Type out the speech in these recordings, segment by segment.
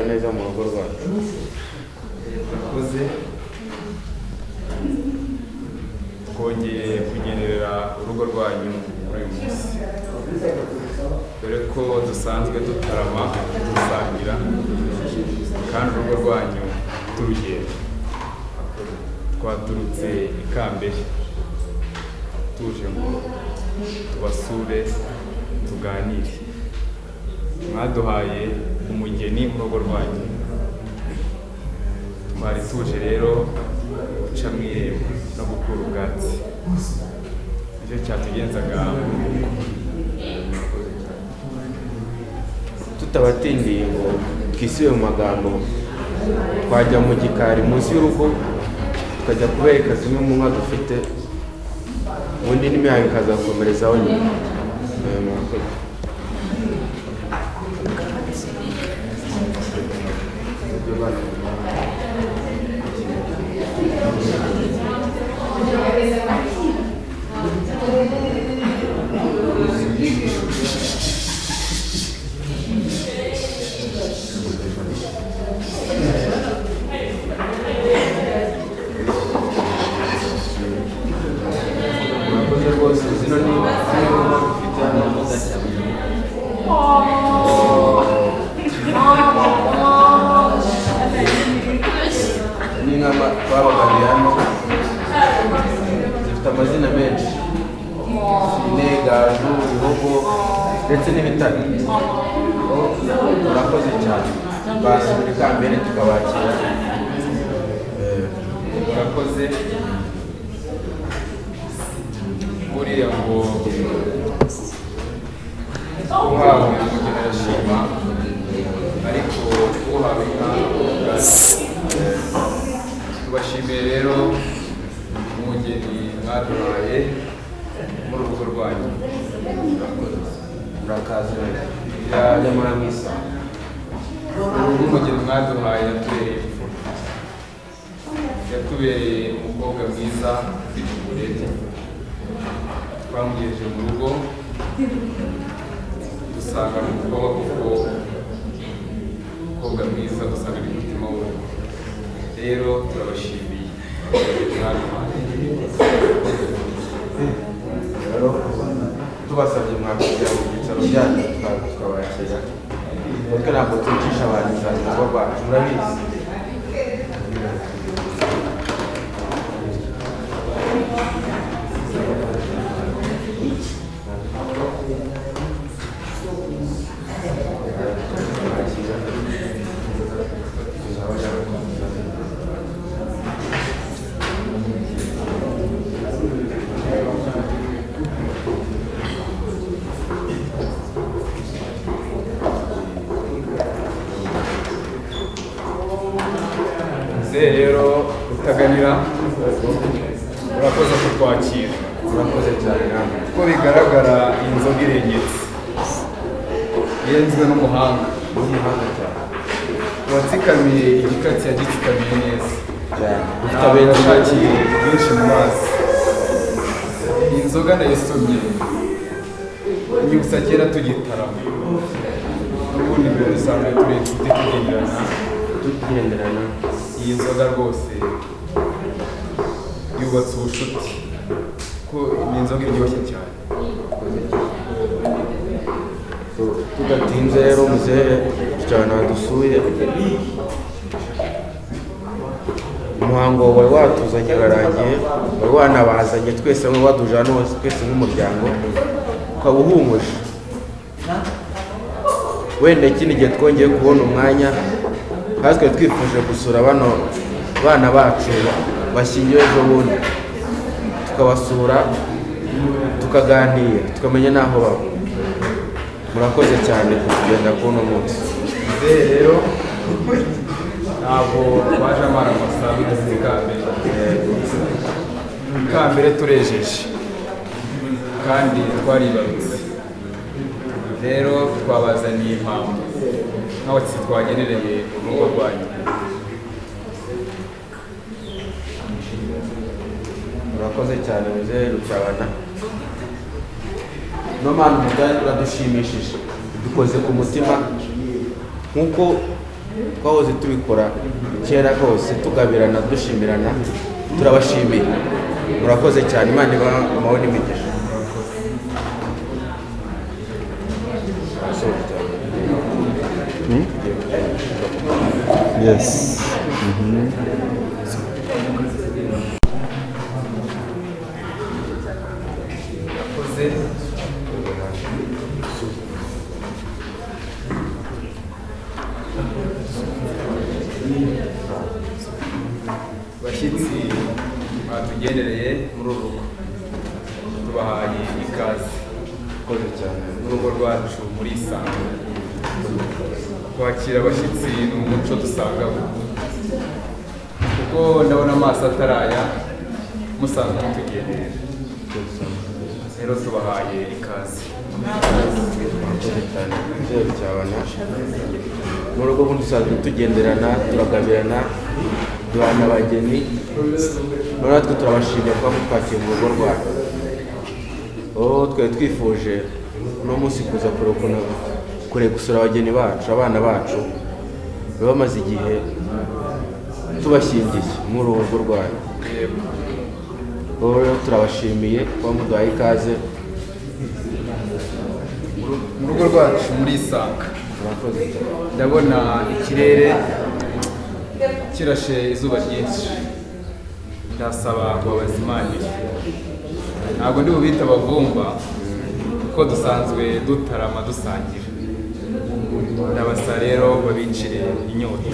neza mu rugo rwacu. Murakoze. Twongeye kugenera urugo rwanyu muri uyu munsi, dore ko dusanzwe dutarama dusangira kandi urugo rwanyu turugenda. Twaturutse Ikambere tuje ngo tubasure tuganire. Mwaduhaye umugeni mu rugo rwanyu, twari tuje rero guca mu irembo no gukura ubwatsi, nicyo cyatugenzaga mu rugo. Tutabatindiye ngo twisibe mu magambo, twajya mu gikari munsi y'urugo tukajya kubereka zimwe mu nka dufite, ubundi n'imihango ikazakomerezaho nyuma. Murakoze. Zifite amazina menshi, Inegaju, Bihogo ndetse n'ibitare. Murakoze cyane, basubira Ikambere tukabakira. Murakoze. Buriya ngo uhawe umugeni arashima, ariko uhawe inka ubwatsi. Tubashimiye rero umugeni mwaduhaye muri urugo rwanyu. Murakaze yajya muri misa. Umugeni mwaduhaye yatubereye imfura, yatubereye umukobwa mwiza ufite uburere. Twamugejeje mu rugo dusanga ni umukobwa kuko umukobwa mwiza dusanga ni umutima w'urugo. Rero turabashimiye rero tubasabye mwakujya mu byicaro byanyu tukabakira, kuko ntabwo twicisha abantu inzara mu rugo rwacu, murabizi. Rero Rutaganira, urakoze kutwakira. Murakoze cyane namwe. Uko bigaragara iyi nzoga irengetse, yenzwe n'umuhanga cyane. uwatsikamiye igikatsi yagitsikamiye neza. Dufite abenshi bakiye benshi mu mazi. Iyi nzoga ndayisomye nyibutsa kera tugitarama, ubundi mbere dusanzwe turi inshuti tugenderana. Iyi nzoga rwose yubatse ubucuti, ko ni inzoga iryoshye cyane. Tudatinze rero muzehe cyane wadusuye, umuhango wari watuzanye urarangiye, wari wanabazanye twese waduje hano hose twese nk'umuryango, ukaba uhumuje. Wenda ikindi gihe twongeye kubona umwanya, natwe twifuje gusura bano bana bacu bashyingiwe ejo bundi, tukabasura tukaganira tukamenya n'aho baba. Murakoze cyane kutugenda kuno munsi. Rero ntabwo twaje amara amasaha Ikambere turejeje kandi twaribarutse. Rero twabazaniye impamvu nk'abatsi twagenereye urugo rwanyu. Murakoze cyane muzehe Rucyabana. No mpamvu mujyanye uradushimishije, dukoze ku mutima nk'uko twahoze tubikora kera hose tugabirana dushimirana, turabashimiye, murakoze cyane, Imana ibahe n'imigisha. Yes. Bashyitsi batugendereye muri uru rugo, tubahaye ikaze Murakoze cyane. mu rugo rwacu muri Isanga. Kwakira abashyitsi ni umuco dusangamo, kuko ndabona amaso ataraya musanzwe mutugenderera, rero tubahaye ikaze. Murakoze cyane. Inzego cyabana mu rugo ubundi dusanzwe tugenderana, turagabirana, duhana abageni, none natwe turabashimiye kuba mutwakiye mu rugo rwacu. Twari twifuje uno munsi kuza kure gusura abageni bacu, abana bacu baba bamaze igihe tubashyingiye muri uru rugo rwacu. Rero turabashimiye kuba muduhaye ikaze Mu rugo rwacu muri Isanga. murakoze cyane. Ndabona ikirere kirashe izuba ryinshi, ndasaba ngo bazimanire. Ntabwo ndi bubita abavumba kuko dusanzwe dutarama dusangira, ndabasa rero babicire inyota.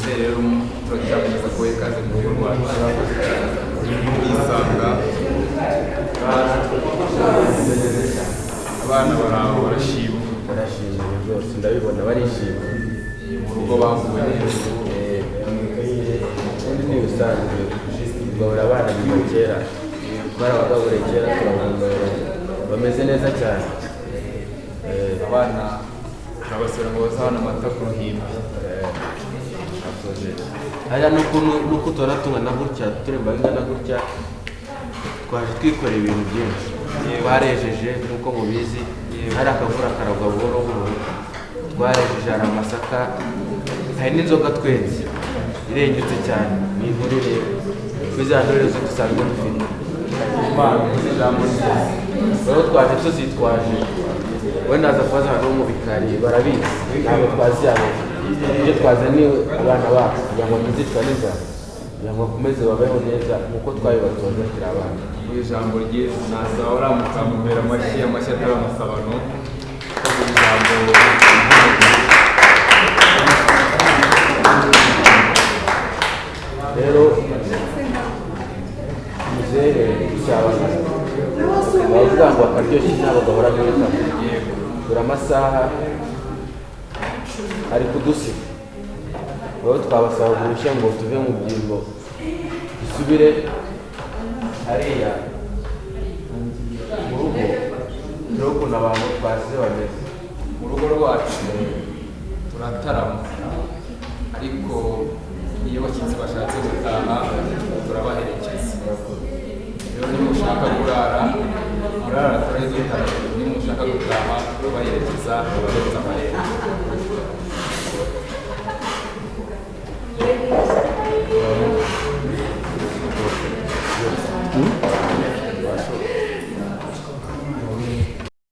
Rero turacyamugeza ko ikaze mu rugo rwacu muri Isanga. Abana baraho barashima, Barashimiye rwose, ndabibona barishimye. mu rugo bavuwe neza. Ubundi ni ibisanzwe kugaburira abana biva kera, barabagaburiye kera, turabagaburira bameze neza cyane. Abana turabasura ngo bazabone amata ku ruhimbi. Hariya nuko tubona tungana gutya, turemba bingana gutya, twaje twikorera ibintu byinshi, twarejeje nk'uko mubizi, hari akavura karagwa buhoro buhoro, twarejeje, hari amasaka, hari n'inzoga twenze irengetse cyane, ni inkuru rero kuri za ndorero zo dusanzwe dufite. Ijambo ryiza. Rero twaje tuzitwaje, we naza kubaza abantu bo mu bikari barabizi, ntabwo twaziyana ibyo twazaniye abana bacu kugira ngo tuzicwa n'inzara, kugira ngo bakomeze babeho neza nk'uko twabibatoje bakiri abana. Mu ijambo ryiza nasaba uramuka mubera amashyi atari amasabano, kuko ijambo rero muzehe cyabana bavuga ngo akaryoshye ntabwo gahora neza, dore amasaha ari kudusiga. Rero twabasaba gurushya ngo tuve mu byimbo dusubire hariya mu rugo, turebe ukuntu abantu twasize bameze. mu rugo rwacu turatarama, ariko iyo abashyitsi bashatse gutaha turabaherekeza. Rero nimushaka kurara turahita dutarama, nimushaka gutaha turabaherekeza.